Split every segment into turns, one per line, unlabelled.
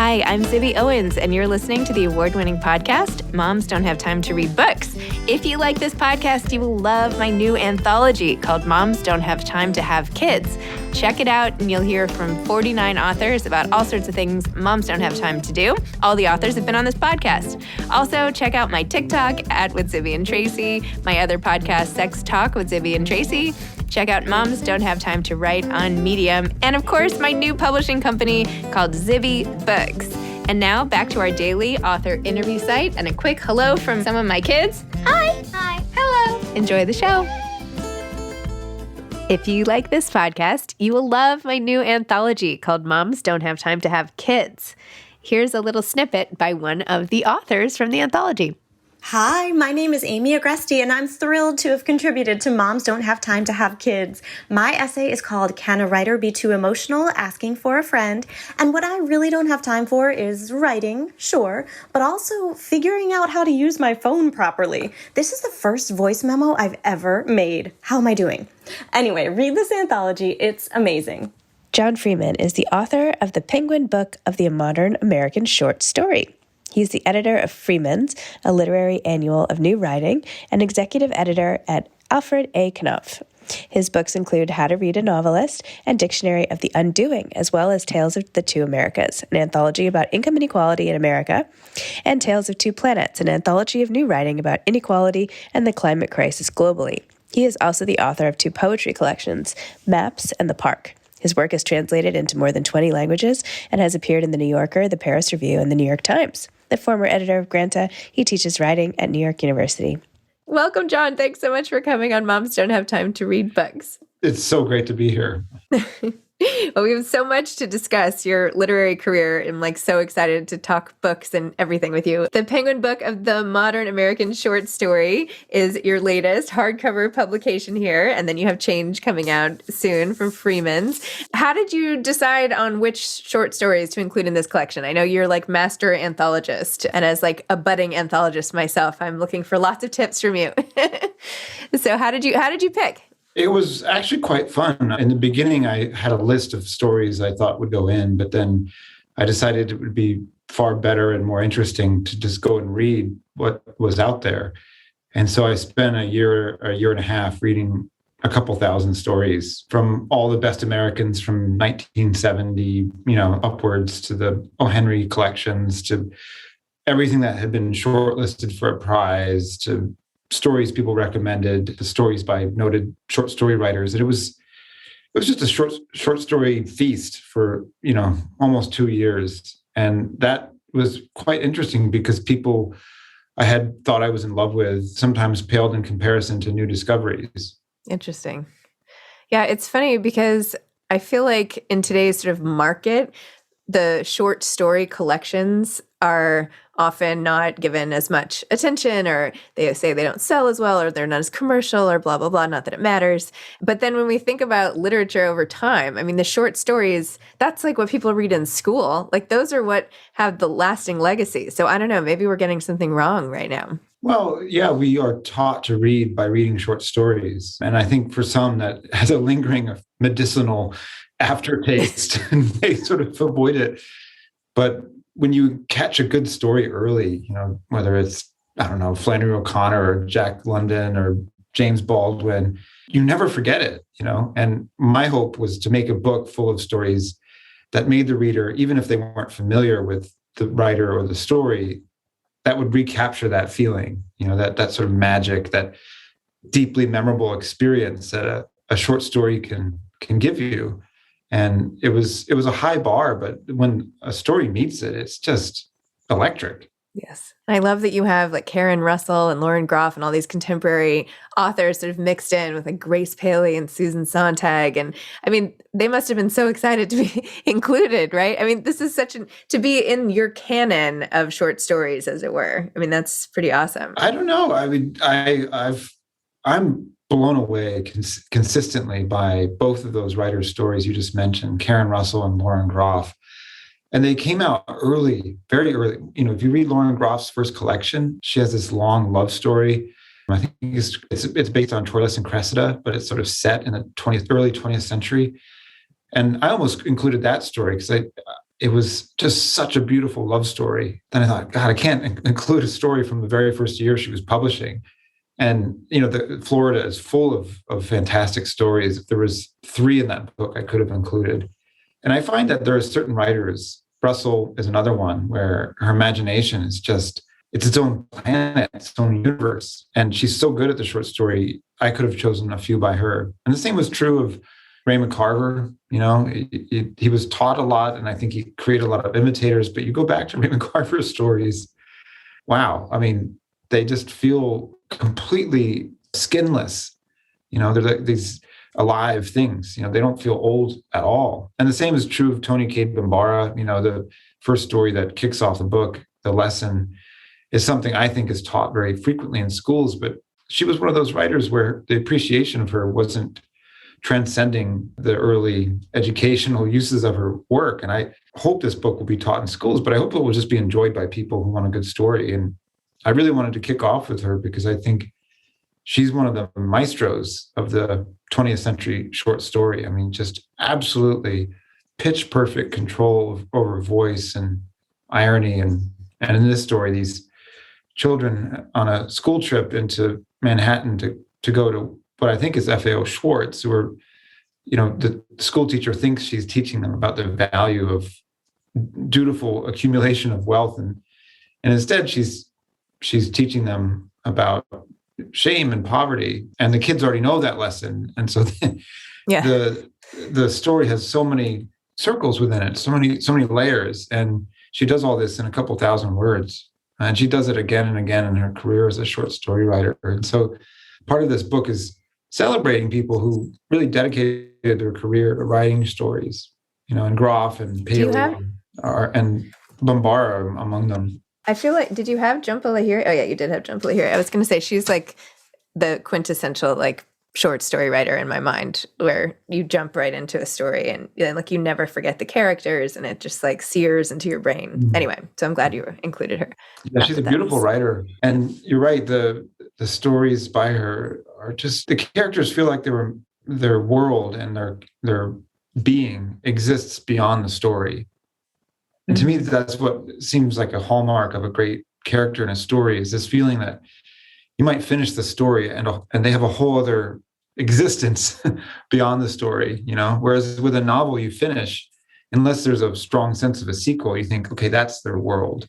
Hi, I'm Zibby Owens, and you're listening to the award-winning podcast, Moms Don't Have Time to Read Books. If you like this podcast, you will love my new anthology called Moms Don't Have Time to Have Kids. Check it out, and you'll hear from 49 authors about all sorts of things moms don't have time to do. All the authors have been on this podcast. Also, check out my TikTok, @with Zibby and Tracy, my other podcast, Sex Talk with Zibby and Tracy. Check out Moms Don't Have Time to Write on Medium. And of course, my new publishing company called Zibby Books. And now back to our daily author interview site and a quick hello from some of my kids. Hi.
Hi.
Hello. Enjoy the show. If you like this podcast, you will love my new anthology called Moms Don't Have Time to Have Kids. Here's a little snippet by one of the authors from the anthology.
Hi, my name is Amy Agresti, and I'm thrilled to have contributed to Moms Don't Have Time to Have Kids. My essay is called Can a Writer Be Too Emotional? Asking for a Friend. And what I really don't have time for is writing, sure, but also figuring out how to use my phone properly. This is the first voice memo I've ever made. How am I doing? Anyway, read this anthology. It's amazing.
John Freeman is the author of the Penguin Book of the Modern American Short Story. He's the editor of Freeman's, a literary annual of new writing, and executive editor at Alfred A. Knopf. His books include How to Read a Novelist and Dictionary of the Undoing, as well as Tales of the Two Americas, an anthology about income inequality in America, and Tales of Two Planets, an anthology of new writing about inequality and the climate crisis globally. He is also the author of two poetry collections, Maps and The Park. His work is translated into more than 20 languages and has appeared in The New Yorker, The Paris Review, and The New York Times. The former editor of Granta, he teaches writing at New York University. Welcome, John. Thanks so much for coming on Moms Don't Have Time to Read Books.
It's so great to be here.
Well, we have so much to discuss your literary career. I'm so excited to talk books and everything with you. The Penguin Book of the Modern American Short Story is your latest hardcover publication here. And then you have Change coming out soon from Freeman's. How did you decide on which short stories to include in this collection? I know you're master anthologist. And as a budding anthologist myself, I'm looking for lots of tips from you. So how did you pick?
It was actually quite fun. In the beginning, I had a list of stories I thought would go in, but then I decided it would be far better and more interesting to just go and read what was out there. And so I spent a year and a half reading a couple thousand stories from all the best Americans from 1970, upwards to the O. Henry collections, to everything that had been shortlisted for a prize, to stories people recommended, the stories by noted short story writers. And it was just a short story feast for, almost 2 years. And that was quite interesting because people I had thought I was in love with sometimes paled in comparison to new discoveries.
Interesting. Yeah, it's funny because I feel like in today's sort of market, the short story collections are often not given as much attention, or they say they don't sell as well, or they're not as commercial, or blah, blah, blah. Not that it matters. But then when we think about literature over time, the short stories, that's what people read in school. Those are what have the lasting legacy. So I don't know, maybe we're getting something wrong right now.
Well, yeah, we are taught to read by reading short stories. And I think for some that has a lingering medicinal aftertaste and they sort of avoid it. But when you catch a good story early, whether it's, Flannery O'Connor or Jack London or James Baldwin, you never forget it, And my hope was to make a book full of stories that made the reader, even if they weren't familiar with the writer or the story, that would recapture that feeling, that sort of magic, that deeply memorable experience that a short story can give you. And it was a high bar, but when a story meets it, it's just electric.
Yes. I love that you have Karen Russell and Lauren Groff and all these contemporary authors sort of mixed in with Grace Paley and Susan Sontag. And they must have been so excited to be included, right? This is to be in your canon of short stories, as it were. That's pretty awesome.
I don't know. I'm blown away consistently by both of those writers' stories you just mentioned, Karen Russell and Lauren Groff. And they came out early, very early. If you read Lauren Groff's first collection, she has this long love story. I think it's based on Troilus and Cressida, but it's sort of set in the early 20th century. And I almost included that story because it was just such a beautiful love story. Then I thought, God, I can't include a story from the very first year she was publishing. And, Florida is full of fantastic stories. If there was 3 in that book, I could have included. And I find that there are certain writers, Russell is another one, where her imagination is just, it's its own planet, its own universe. And she's so good at the short story. I could have chosen a few by her. And the same was true of Raymond Carver. He was taught a lot, and I think he created a lot of imitators. But you go back to Raymond Carver's stories, wow. I mean, they just feel completely skinless. They're like these alive things. They don't feel old at all. And the same is true of Toni Cade Bambara. The first story that kicks off the book, The Lesson, is something I think is taught very frequently in schools. But she was one of those writers where the appreciation of her wasn't transcending the early educational uses of her work. And I hope this book will be taught in schools, but I hope it will just be enjoyed by people who want a good story. And I really wanted to kick off with her because I think she's one of the maestros of the 20th century short story. I mean, just absolutely pitch perfect control over voice and irony. And in this story, these children on a school trip into Manhattan to go to what I think is FAO Schwartz, who are, the school teacher thinks she's teaching them about the value of dutiful accumulation of wealth. And instead she's teaching them about shame and poverty. And the kids already know that lesson. And so the story has so many circles within it, so many layers. And she does all this in a couple thousand words. And she does it again and again in her career as a short story writer. And so part of this book is celebrating people who really dedicated their career to writing stories, and Groff and Paley and Bambara among them.
I feel like, did you have Jhumpa Lahiri? Oh yeah, you did have Jhumpa Lahiri. I was going to say, she's like the quintessential short story writer in my mind, where you jump right into a story and you never forget the characters, and it just sears into your brain. Mm-hmm. Anyway, so I'm glad you included her.
Yeah, she's a beautiful writer. And you're right, the stories by her are just, the characters feel like their world and their being exists beyond the story. And to me, that's what seems like a hallmark of a great character in a story, is this feeling that you might finish the story and they have a whole other existence beyond the story, whereas with a novel you finish, unless there's a strong sense of a sequel, you think, okay, that's their world.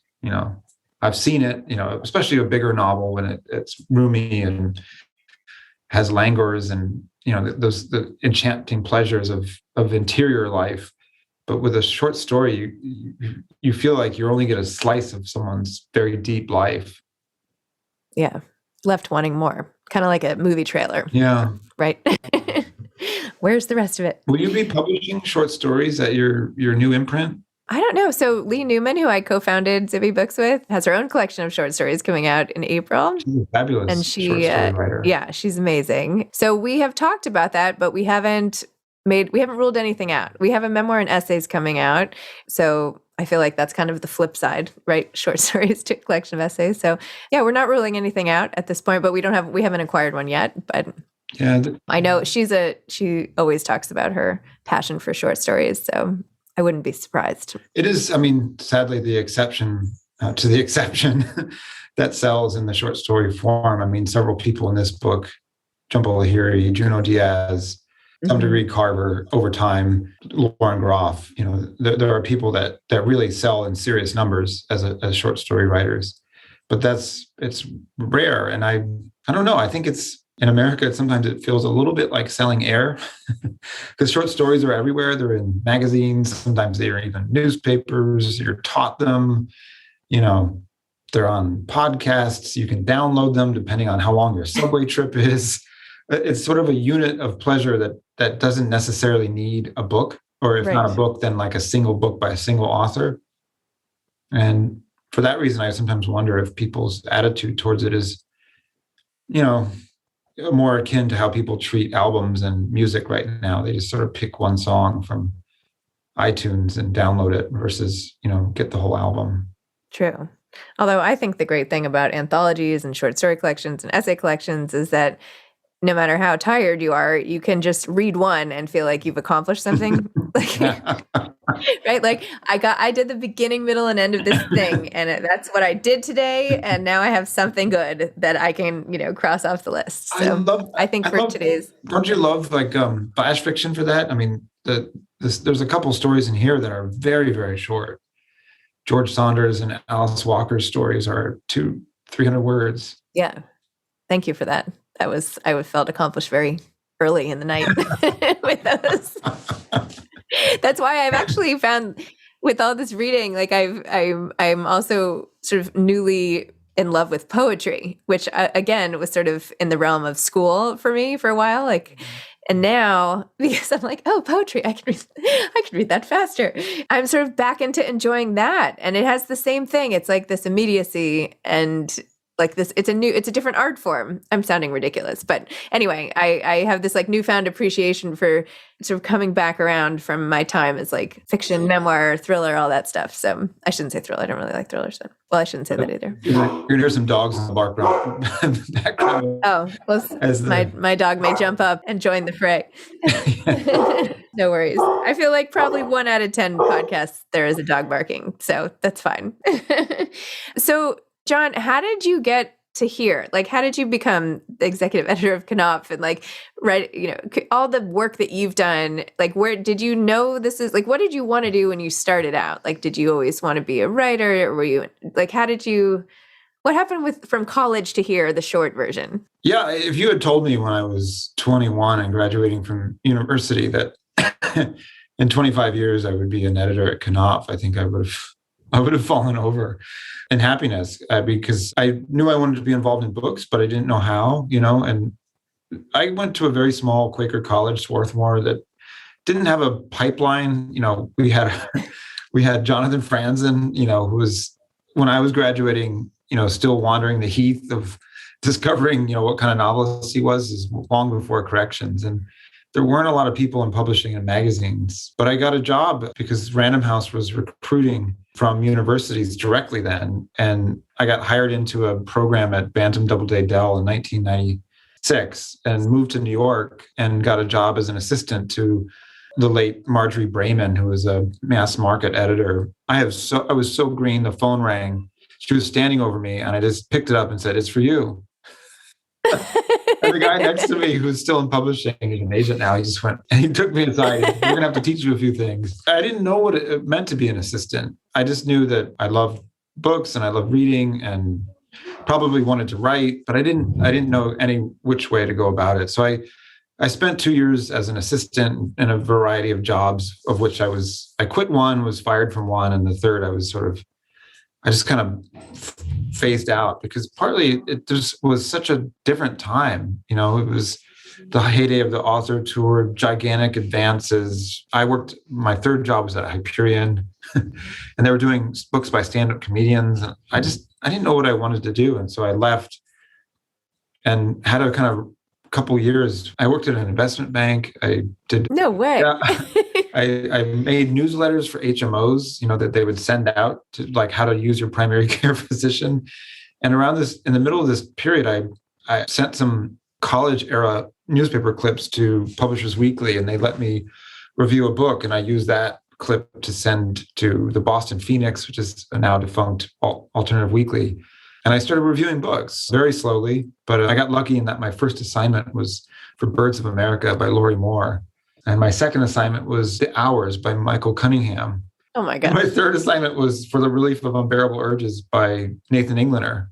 I've seen it, especially a bigger novel when it's roomy and has languors and, the enchanting pleasures of interior life. But with a short story, you feel like you only get a slice of someone's very deep life.
Yeah. Left wanting more. Kind of like a movie trailer.
Yeah.
Right? Where's the rest of it?
Will you be publishing short stories at your new imprint?
I don't know. So Lee Newman, who I co-founded Zibby Books with, has her own collection of short stories coming out in April.
She's a fabulous
short
story writer.
Yeah, she's amazing. So we have talked about that, but we haven't ruled anything out. We have a memoir and essays coming out. So I feel like that's kind of the flip side, right? Short stories to a collection of essays. So yeah, we're not ruling anything out at this point, but we haven't acquired one yet. But
yeah,
I know she always talks about her passion for short stories. So I wouldn't be surprised.
It is, sadly, the exception to the exception that sells in the short story form. Several people in this book, Jhumpa Lahiri, Junot Diaz, some degree Carver, over time, Lauren Groff, there are people that really sell in serious numbers as short story writers, but it's rare. And I don't know. I think it's, in America, sometimes it feels a little bit like selling air, because short stories are everywhere. They're in magazines. Sometimes they're even newspapers. You're taught them, they're on podcasts. You can download them depending on how long your subway trip is. It's sort of a unit of pleasure that doesn't necessarily need a book, or if not a book, then like a single book by a single author. And for that reason, I sometimes wonder if people's attitude towards it is, more akin to how people treat albums and music right now. They just sort of pick one song from iTunes and download it versus, get the whole album.
True. Although I think the great thing about anthologies and short story collections and essay collections is that no matter how tired you are, you can just read one and feel like you've accomplished something. Like, right? Like I did the beginning, middle, and end of this thing, and that's what I did today. And now I have something good that I can, cross off the list. So I think today's.
Don't you love like flash fiction for that? I mean, there's a couple stories in here that are very, very short. George Saunders and Alice Walker's stories are 200-300 words.
Yeah. Thank you for that. I felt accomplished very early in the night with those. That's why I've actually found with all this reading, like I'm also sort of newly in love with poetry, which again was sort of in the realm of school for me for a while. Like, and now because I'm like, oh, poetry, I can read that faster. I'm sort of back into enjoying that, and it has the same thing. It's like this immediacy and. Like this, it's a different art form. I'm sounding ridiculous, but anyway, I have this like newfound appreciation for sort of coming back around from my time as like fiction, memoir, thriller, all that stuff. So I shouldn't say thriller. I don't really like thrillers. But, well, I shouldn't say that either.
You're gonna hear some dogs in the background.
Oh, well, my dog may jump up and join the fray. No worries. I feel like probably 1 out of 10 podcasts there is a dog barking, so that's fine. So. John, how did you get to here? Like, how did you become the executive editor of Knopf and like, write, all the work that you've done? Like, where did you know this is like, what did you want to do when you started out? Like, did you always want to be a writer, or were you like, what happened from college to here, the short version?
Yeah. If you had told me when I was 21 and graduating from university that in 25 years I would be an editor at Knopf, I think I would have fallen over in happiness because I knew I wanted to be involved in books, but I didn't know how, and I went to a very small Quaker college, Swarthmore, that didn't have a pipeline. We had Jonathan Franzen, who was, when I was graduating, still wandering the heath of discovering, what kind of novelist he was is long before corrections. And there weren't a lot of people in publishing and magazines, but I got a job because Random House was recruiting from universities directly then. And I got hired into a program at Bantam Doubleday Dell in 1996 and moved to New York and got a job as an assistant to the late Marjorie Brayman, who was a mass market editor. I was so green, the phone rang. She was standing over me and I just picked it up and said, "It's for you." And the guy next to me, who's still in publishing, he's an agent now, he just went and he took me aside. "We're going to have to teach you a few things." I didn't know what it meant to be an assistant. I just knew that I loved books and I loved reading and probably wanted to write, but I didn't know any which way to go about it. So I spent 2 years as an assistant in a variety of jobs, of which I quit one, was fired from one, and the third I just kind of phased out because partly it just was such a different time. It was the heyday of the author tour, gigantic advances. My third job was at Hyperion and they were doing books by stand-up comedians. And I didn't know what I wanted to do. And so I left and had a kind of couple years. I worked at an investment bank. I did.
No way.
Yeah, I made newsletters for HMOs, that they would send out to like how to use your primary care physician. And in the middle of this period, I sent some college era newspaper clips to Publishers Weekly, and they let me review a book. And I used that clip to send to the Boston Phoenix, which is a now defunct alternative weekly. And I started reviewing books very slowly, but I got lucky in that my first assignment was for Birds of America by Laurie Moore. And my second assignment was The Hours by Michael Cunningham.
Oh my God.
My third assignment was For the Relief of Unbearable Urges by Nathan Englander.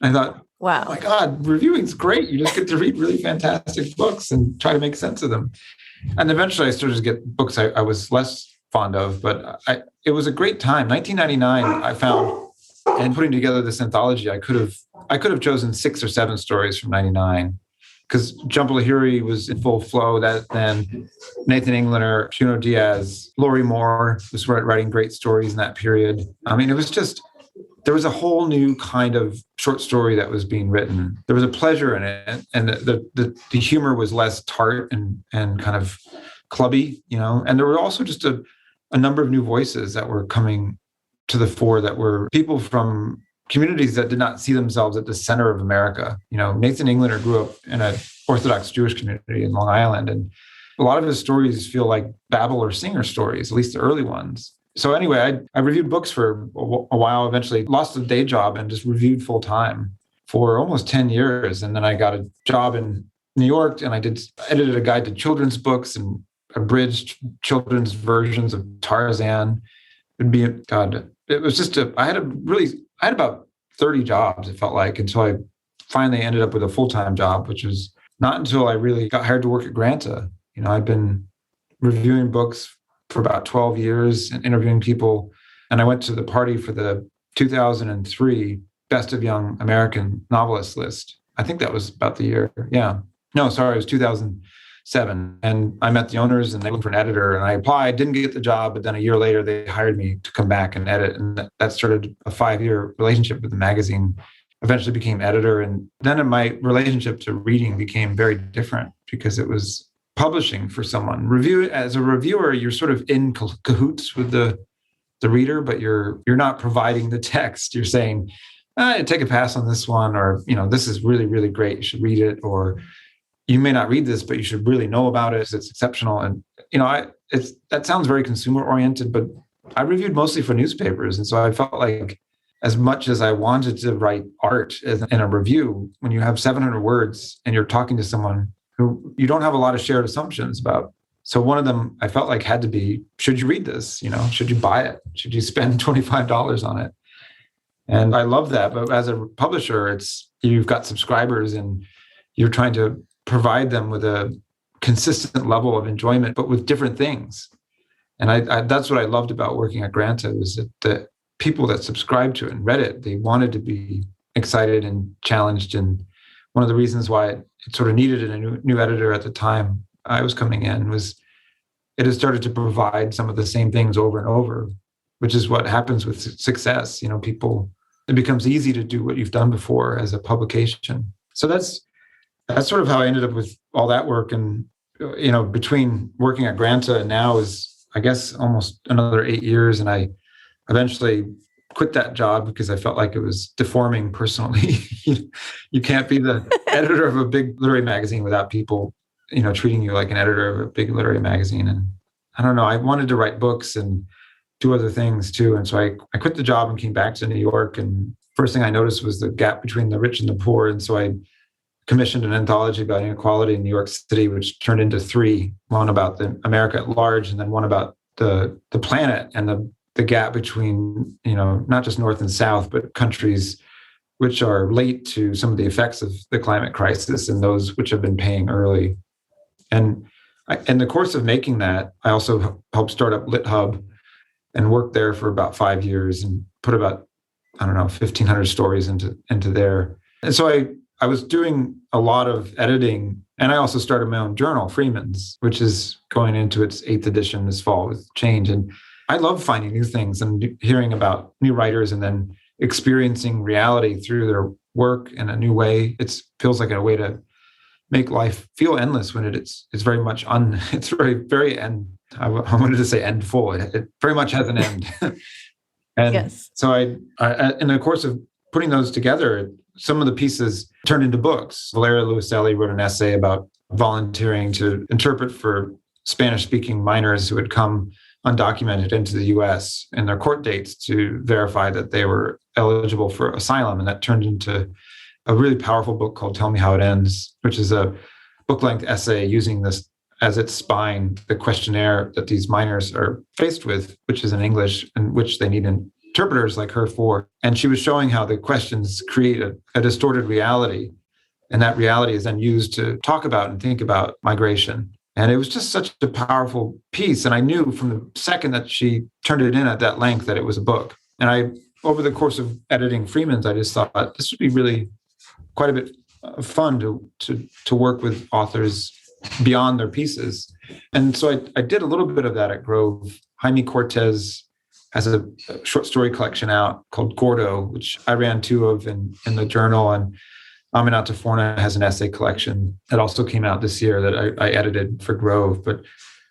I thought,
wow,
oh my God, reviewing's great. You just get to read really fantastic books and try to make sense of them. And eventually I started to get books I was less fond of, but it was a great time. 1999, I found, and putting together this anthology, I could have chosen 6 or 7 stories from 99 because Jhumpa Lahiri was in full flow. That then Nathan Englander, Junot Diaz, Laurie Moore was writing great stories in that period. I mean, it was just, there was a whole new kind of short story that was being written. There was a pleasure in it, and the humor was less tart and kind of clubby, And there were also just a number of new voices that were coming to the fore that were people from communities that did not see themselves at the center of America. Nathan Englander grew up in an Orthodox Jewish community in Long Island, and a lot of his stories feel like Babel or Singer stories, at least the early ones. So anyway, I reviewed books for a while, eventually lost a day job and just reviewed full time for almost 10 years. And then I got a job in New York and I edited a guide to children's books and abridged children's versions of Tarzan. It was just I had about 30 jobs, it felt like, until I finally ended up with a full-time job, which was not until I really got hired to work at Granta. I'd been reviewing books for about 12 years and interviewing people. And I went to the party for the 2003 Best of Young American Novelists list. I think that was about the year. Yeah. No, sorry, it was 2007. And I met the owners and they looked for an editor and I applied, didn't get the job. But then a year later, they hired me to come back and edit. And that started a 5-year relationship with the magazine. Eventually became editor. And then my relationship to reading became very different because it was publishing for someone. As a reviewer, you're sort of in cahoots with the reader, but you're not providing the text. You're saying, take a pass on this one, or this is really, really great. You should read it, or you may not read this, but you should really know about it. It's exceptional. And that sounds very consumer oriented, but I reviewed mostly for newspapers, and so I felt like as much as I wanted to write art in a review, when you have 700 words and you're talking to someone who you don't have a lot of shared assumptions about. So one of them I felt like had to be, should you read this? Should you buy it? Should you spend $25 on it? And I love that. But as a publisher, you've got subscribers and you're trying to provide them with a consistent level of enjoyment, but with different things. And I that's what I loved about working at Granta, was that the people that subscribed to it and read it, they wanted to be excited and challenged. And one of the reasons why it sort of needed a new editor at the time I was coming in was it has started to provide some of the same things over and over, which is what happens with success. It becomes easy to do what you've done before as a publication. So that's sort of how I ended up with all that work. And, between working at Granta and now is, I guess, almost another 8 years. And I eventually quit that job because I felt like it was deforming personally. You can't be the editor of a big literary magazine without people, treating you like an editor of a big literary magazine. And I don't know, I wanted to write books and do other things too. And so I quit the job and came back to New York. And first thing I noticed was the gap between the rich and the poor. And so I commissioned an anthology about inequality in New York City, which turned into 3, one about America at large, and then one about the planet and the gap between, not just North and South, but countries which are late to some of the effects of the climate crisis and those which have been paying early. And in the course of making that, I also helped start up LitHub and worked there for about 5 years and put about, 1,500 stories into there. And so I was doing a lot of editing, and I also started my own journal, Freeman's, which is going into its 8th edition this fall with Change. And I love finding new things and hearing about new writers and then experiencing reality through their work in a new way. It feels like a way to make life feel endless when it's very much it's very, very end. I wanted to say end full. It very much has an end. And yes. So I, in the course of putting those together, some of the pieces turned into books. Valeria Luiselli wrote an essay about volunteering to interpret for Spanish-speaking minors who had come undocumented into the U.S. in their court dates to verify that they were eligible for asylum. And that turned into a really powerful book called Tell Me How It Ends, which is a book-length essay using this as its spine, the questionnaire that these minors are faced with, which is in English, and which they need interpreters like her for. And she was showing how the questions create a distorted reality. And that reality is then used to talk about and think about migration. And it was just such a powerful piece. And I knew from the second that she turned it in at that length that it was a book. And over the course of editing Freeman's, I just thought this would be really quite a bit of fun to work with authors beyond their pieces. And so I did a little bit of that at Grove. Jaime Cortez has a short story collection out called Gordo, which I ran 2 of in the journal. And Aminata Forna has an essay collection that also came out this year that I edited for Grove. But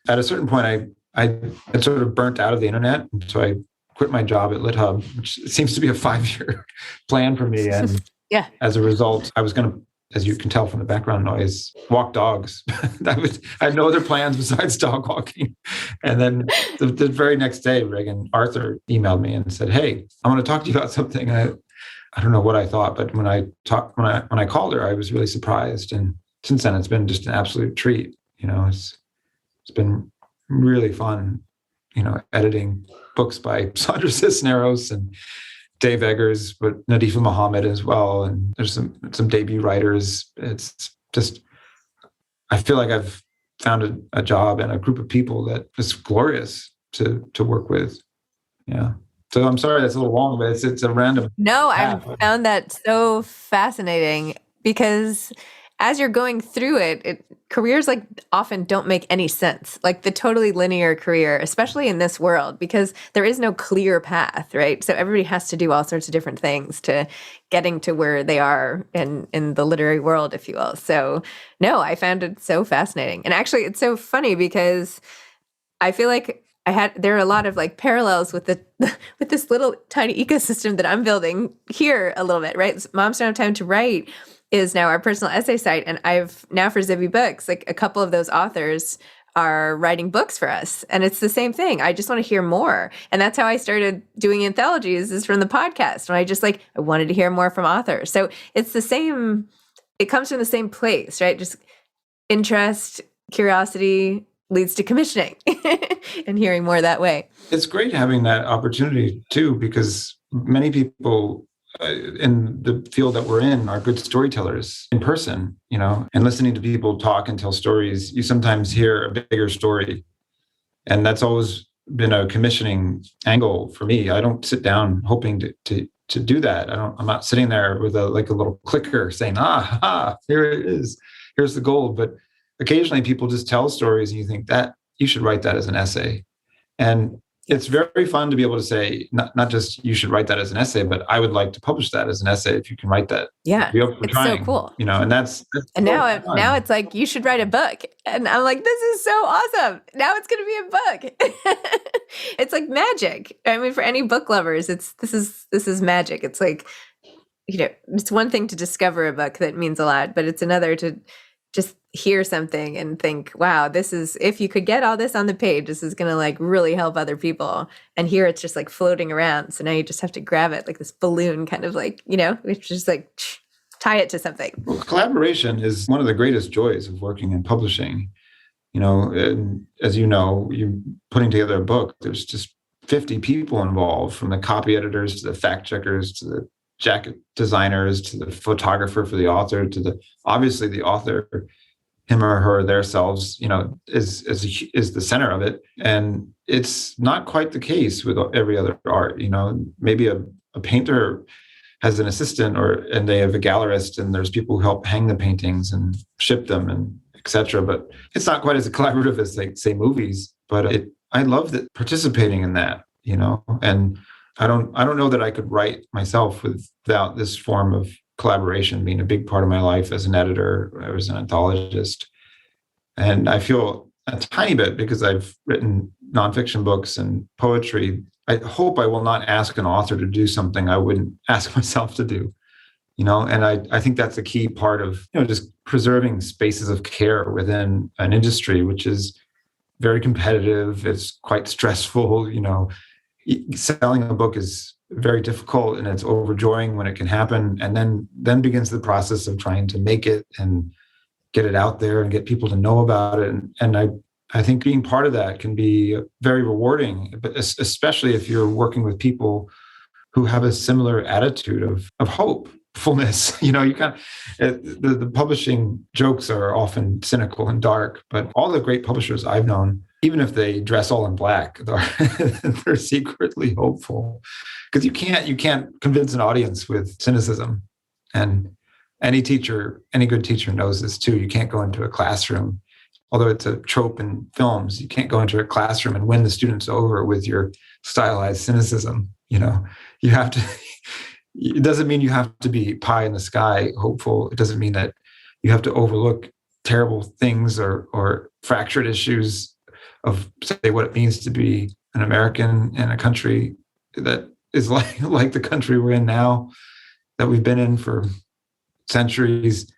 at a certain point, I had sort of burnt out of the internet. And so I quit my job at LitHub, which seems to be a 5-year plan for me. And
yeah.
As a result, I was going to as you can tell from the background noise, walk dogs. I had no other plans besides dog walking. And then the very next day, Reagan Arthur emailed me and said, "Hey, I want to talk to you about something." I don't know what I thought, but when I called her, I was really surprised. And since then, it's been just an absolute treat. It's been really fun, editing books by Sandra Cisneros and Dave Eggers, but Nadifa Muhammad as well. And there's some debut writers. It's just, I feel like I've found a job and a group of people that is glorious to work with. Yeah. So I'm sorry that's a little long, but it's a random.
No, I found that so fascinating because as you're going through it, careers like often don't make any sense, like the totally linear career, especially in this world, because there is no clear path, right? So everybody has to do all sorts of different things to getting to where they are in the literary world, if you will. So no, I found it so fascinating. And actually, it's so funny because I feel like there are a lot of like parallels with with this little tiny ecosystem that I'm building here a little bit, right? Moms Don't Have Time to Write is now our personal essay site. And I've now for Zibby Books, like a couple of those authors are writing books for us. And it's the same thing. I just want to hear more. And that's how I started doing anthologies, is from the podcast. And I wanted to hear more from authors. So it's the same, it comes from the same place, right? Just interest, curiosity leads to commissioning and hearing more that way.
It's great having that opportunity too, because many people in the field that we're in are good storytellers in person, and listening to people talk and tell stories, you sometimes hear a bigger story. And that's always been a commissioning angle for me. I don't sit down hoping to do that. I'm not sitting there with a little clicker saying, here it is. Here's the gold. But occasionally people just tell stories and you think that you should write that as an essay. And it's very fun to be able to say, not just you should write that as an essay, but I would like to publish that as an essay if you can write that.
Yeah, it's
trying,
so cool.
And that's
and now it's like, you should write a book. And I'm like, this is so awesome. Now it's going to be a book. It's like magic. I mean, for any book lovers, this is magic. It's like, it's one thing to discover a book that means a lot, but it's another to just hear something and think, wow, if you could get all this on the page, this is going to like really help other people. And here it's just like floating around. So now you just have to grab it like this balloon, kind of like, which just like tie it to something.
Well, collaboration is one of the greatest joys of working in publishing. And as you know, you're putting together a book, there's just 50 people involved, from the copy editors to the fact checkers to the jacket designers to the photographer for the author to obviously the author, him or her, themselves, is the center of it. And it's not quite the case with every other art. Maybe a painter has an assistant and they have a gallerist, and there's people who help hang the paintings and ship them and etc. But it's not quite as collaborative as, like, say, movies. But I love participating in that, and I don't know that I could write myself without this form of collaboration being a big part of my life as an editor or as an anthologist. And I feel a tiny bit, because I've written nonfiction books and poetry, I hope I will not ask an author to do something I wouldn't ask myself to do, and I think that's a key part of, just preserving spaces of care within an industry, which is very competitive. It's quite stressful, selling a book is very difficult, and it's overjoying when it can happen. And then begins the process of trying to make it and get it out there and get people to know about it. And I think being part of that can be very rewarding, but especially if you're working with people who have a similar attitude of hopefulness. You kind of, the publishing jokes are often cynical and dark, but all the great publishers I've known, even if they dress all in black, they're secretly hopeful, because you can't convince an audience with cynicism. And any good teacher knows this too. You can't go into a classroom, although it's a trope in films, you can't go into a classroom and win the students over with your stylized cynicism. You have to, it doesn't mean you have to be pie in the sky hopeful. It doesn't mean that you have to overlook terrible things or fractured issues of, say, what it means to be an American in a country that is like the country we're in now, that we've been in for centuries.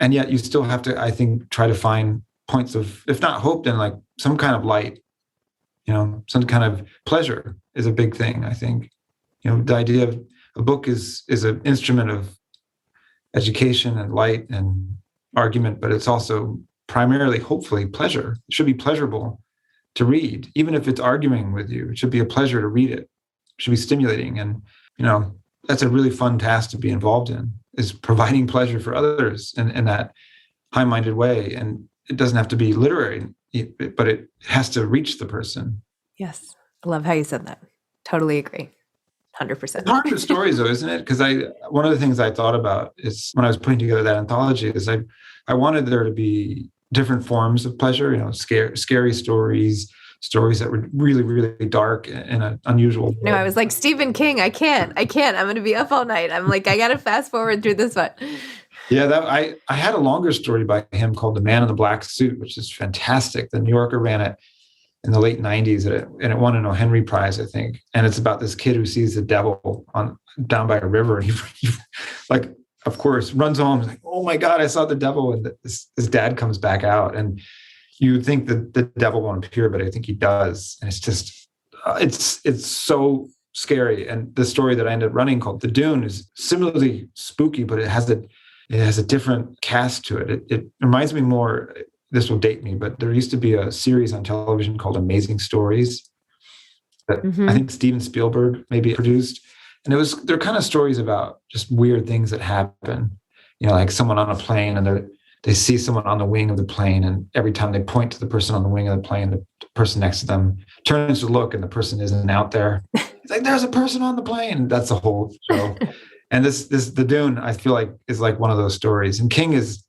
And yet you still have to, I think, try to find points of, if not hope, then like some kind of light, some kind of pleasure is a big thing, I think. The idea of a book is an instrument of education and light and argument, but it's also primarily, hopefully, pleasure. It should be pleasurable to read, even if it's arguing with you. It should be a pleasure to read it. It should be stimulating. And, that's a really fun task to be involved in, is providing pleasure for others in that high-minded way. And it doesn't have to be literary, but it has to reach the person.
Yes. I love how you said that. Totally agree. 100%.
It's hard for stories, though, isn't it? Because one of the things I thought about is when I was putting together that anthology is I wanted there to be different forms of pleasure, scary stories that were really, really dark in an unusual way.
No, I was like, Stephen King, I can't. I'm going to be up all night. I'm like, I got to fast forward through this one.
Yeah, I had a longer story by him called The Man in the Black Suit, which is fantastic. The New Yorker ran it in the late 90s, and it won an O. Henry Prize, I think. And it's about this kid who sees the devil down by a river, and he like, of course, runs home, like, oh my God, I saw the devil. And his dad comes back out, and you think that the devil won't appear, but I think he does. And it's just, it's so scary. And the story that I ended up running called The Dune is similarly spooky, but it has a different cast to it. It reminds me more, this will date me, but there used to be a series on television called Amazing Stories that I think Steven Spielberg maybe produced. And they're kind of stories about just weird things that happen, like someone on a plane and they see someone on the wing of the plane. And every time they point to the person on the wing of the plane, the person next to them turns to look and the person isn't out there. It's like, there's a person on the plane. That's the whole show. And The Dune, I feel like, is like one of those stories. And King is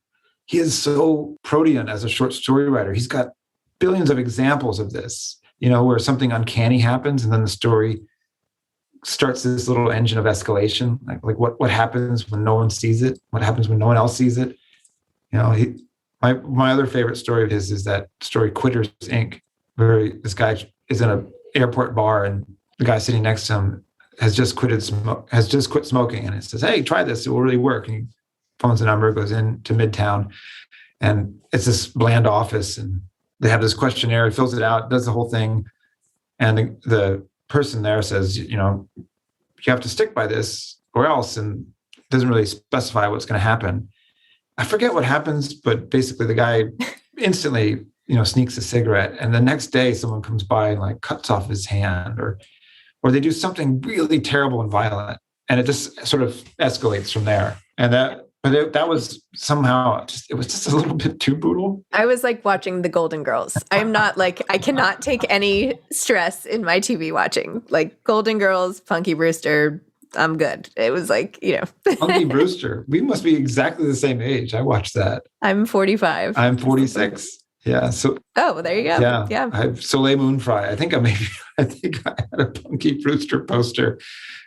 so protean as a short story writer. He's got billions of examples of this, where something uncanny happens and then the story starts this little engine of escalation. Like what happens when no one sees it? What happens when no one else sees it? My other favorite story of his is that story Quitters Inc., where this guy is in an airport bar and the guy sitting next to him has just quit smoking, and it says, hey, try this, it will really work. And he phones the number, goes into Midtown, and it's this bland office, and they have this questionnaire, he fills it out, does the whole thing, and the person there says, you have to stick by this or else, and it doesn't really specify what's going to happen. I forget what happens, but basically the guy instantly, sneaks a cigarette, and the next day someone comes by and like cuts off his hand, or they do something really terrible and violent, and it just sort of escalates from there. And that was somehow it was just a little bit too brutal.
I was like watching the Golden Girls. I'm not like, I cannot take any stress in my TV watching. Like Golden Girls, Punky Brewster, I'm good. It was like,
Punky Brewster. We must be exactly the same age. I watched that.
I'm 45.
I'm 46. Yeah. So.
Oh, well, there you go. Yeah.
I have Soleil Moon Frye. I think I had a Punky Brewster poster.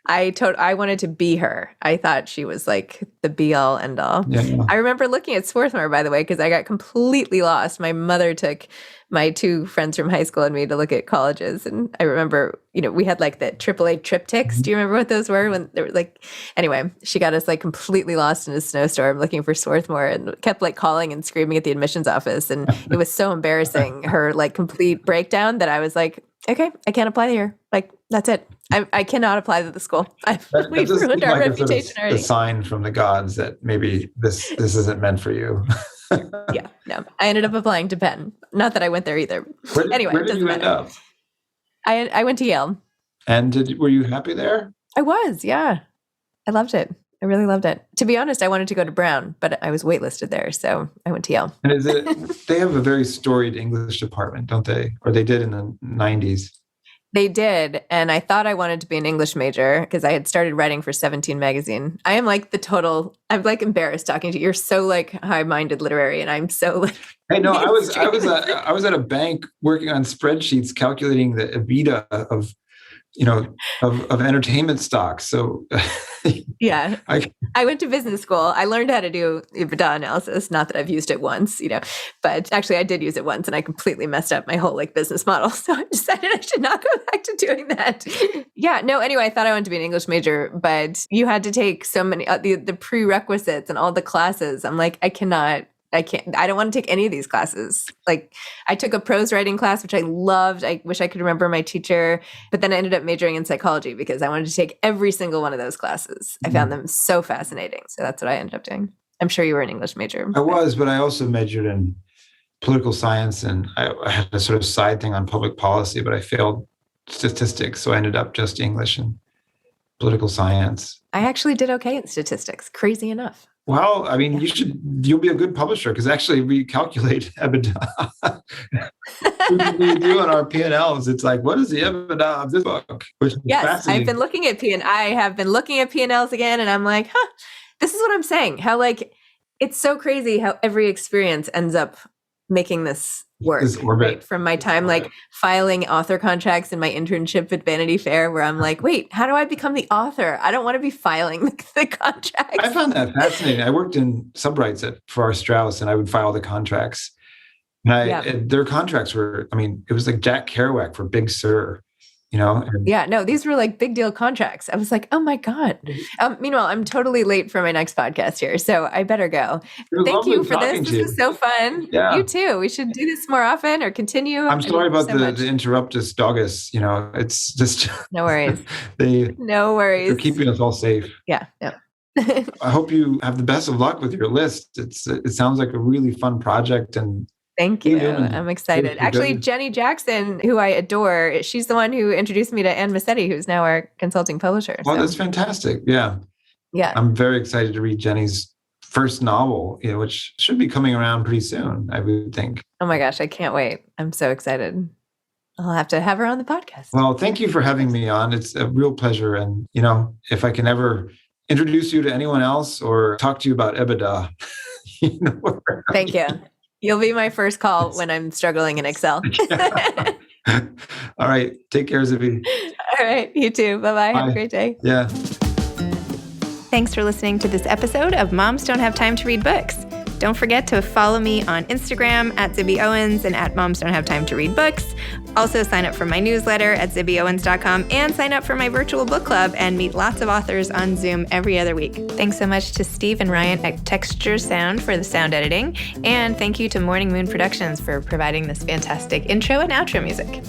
I wanted to be her. I thought she was like the be all end all. Yeah. I remember looking at Swarthmore, by the way, because I got completely lost. My mother took my two friends from high school and me to look at colleges. And I remember, we had like the AAA triptychs. Do you remember what those were? When they were like, anyway, she got us like completely lost in a snowstorm looking for Swarthmore and kept like calling and screaming at the admissions office. And it was so embarrassing, her like complete breakdown, that I was like, okay, I can't apply here. Like, that's it. I cannot apply to the school. We've ruined our reputation already.
A sign from the gods that maybe this isn't meant for you.
Yeah, no. I ended up applying to Penn. Not that I went there either.
Where did you end up?
I went to Yale.
And were you happy there?
I was, yeah. I loved it. I really loved it. To be honest, I wanted to go to Brown, but I was waitlisted there, so I went to Yale.
And they have a very storied English department, don't they? Or they did in the 90s.
They did, and I thought I wanted to be an English major because I had started writing for 17 magazine. I am like I'm like embarrassed talking to you. You're so like high-minded literary, and I'm so like.
Hey, no, I was at a bank working on spreadsheets calculating the EBITDA of entertainment stocks. So
Yeah.
I,
I went to business school. I learned how to do EBITDA analysis. Not that I've used it once, but actually I did use it once and I completely messed up my whole business model. So I decided I should not go back to doing that. Yeah. No, anyway, I thought I wanted to be an English major, but you had to take so many, the prerequisites and all the classes. I'm like, I don't want to take any of these classes. I took a prose writing class, which I loved. I wish I could remember my teacher, but then I ended up majoring in psychology because I wanted to take every single one of those classes. I found them so fascinating. So that's what I ended up doing. I'm sure you were an English major.
I was, but I also majored in political science, and I had a sort of side thing on public policy, but I failed statistics. So I ended up just English and political science.
I actually did okay in statistics, crazy enough.
Well, I mean, you'll be a good publisher because actually we calculate EBITDA. We do on our P&Ls. It's like, what is the EBITDA of this book? Which is fascinating.
I've been looking at I have been looking at P&Ls again, and I'm like, this is what I'm saying. How it's so crazy how every experience ends up making this work.
This orbit.
Right? From my time filing author contracts in my internship at Vanity Fair, where I'm like, wait, how do I become the author? I don't want to be filing the contracts.
I found that fascinating. I worked in subwrites for our Strauss, and I would file the contracts. And their contracts were, it was like Jack Kerouac for Big Sur,
these were big deal contracts. I was like, oh my God. Meanwhile, I'm totally late for my next podcast here, so I better go. Thank you for this. This was so fun. Yeah. You too. We should do this more often or continue.
I'm sorry about the interruptus dogus. It's just
no worries.
No worries. They're keeping us all safe.
Yeah. Yeah.
I hope you have the best of luck with your list. It sounds like a really fun project, and
thank you. I'm excited. Actually, Jenny Jackson, who I adore, she's the one who introduced me to Ann Massetti, who's now our consulting publisher.
Oh, that's fantastic. Yeah.
Yeah.
I'm very excited to read Jenny's first novel, which should be coming around pretty soon, I would think.
Oh my gosh, I can't wait. I'm so excited. I'll have to have her on the podcast.
Well, thank you for having me on. It's a real pleasure. And, if I can ever introduce you to anyone else or talk to you about EBITDA,
Thank you. You'll be my first call when I'm struggling in Excel.
All right. Take care, Zibby.
All right. You too. Bye-bye. Have a great day.
Yeah.
Thanks for listening to this episode of Moms Don't Have Time to Read Books. Don't forget to follow me on Instagram at Zibby Owens and at Moms Don't Have Time to Read Books. Also sign up for my newsletter at zibbyowens.com and sign up for my virtual book club and meet lots of authors on Zoom every other week. Thanks so much to Steve and Ryan at Texture Sound for the sound editing. And thank you to Morning Moon Productions for providing this fantastic intro and outro music.